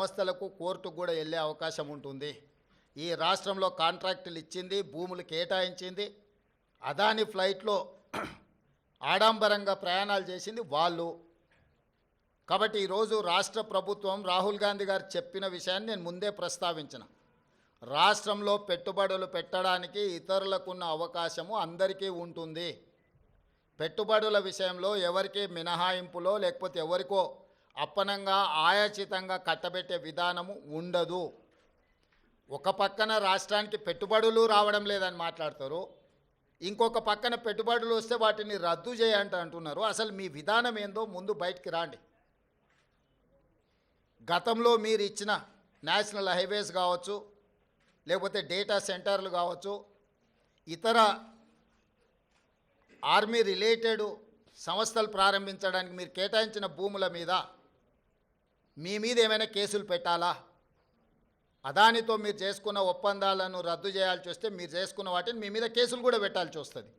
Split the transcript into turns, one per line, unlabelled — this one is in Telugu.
వ్యవస్థలకు కోర్టుకు కూడా వెళ్ళే అవకాశం ఉంటుంది. ఈ రాష్ట్రంలో కాంట్రాక్టులు ఇచ్చింది, భూములు కేటాయించింది, అదాని ఫ్లైట్లో ఆడంబరంగా ప్రయాణాలు చేసింది వాళ్ళు. కాబట్టి ఈరోజు రాష్ట్ర ప్రభుత్వం రాహుల్ గాంధీ గారు చెప్పిన విషయాన్ని నేను ముందే ప్రస్తావించిన. రాష్ట్రంలో పెట్టుబడులు పెట్టడానికి ఇతరులకున్న అవకాశము అందరికీ ఉంటుంది. పెట్టుబడుల విషయంలో ఎవరికి మినహాయింపులో లేకపోతే ఎవరికో అప్పనంగా ఆయాచితంగా కట్టబెట్టే విధానము ఉండదు. ఒక పక్కన రాష్ట్రానికి పెట్టుబడులు రావడం లేదని మాట్లాడతారు, ఇంకొక పక్కన పెట్టుబడులు వస్తే వాటిని రద్దు చేయండి అంటున్నారు. అసలు మీ విధానం ఏందో ముందు బయటికి రాండి. గతంలో మీరు ఇచ్చిన నేషనల్ హైవేస్ కావచ్చు, లేకపోతే డేటా సెంటర్లు కావచ్చు, ఇతర ఆర్మీ రిలేటెడ్ సంస్థలు ప్రారంభించడానికి మీరు కేటాయించిన భూముల మీద మీ మీద ఏమైనా కేసులు పెట్టాలా? అదానితో మీరు చేసుకున్న ఒప్పందాలను రద్దు చేయాల్సి వస్తే మీరు చేసుకున్న వాటిని మీ మీద కేసులు కూడా పెట్టాల్సి వస్తుంది.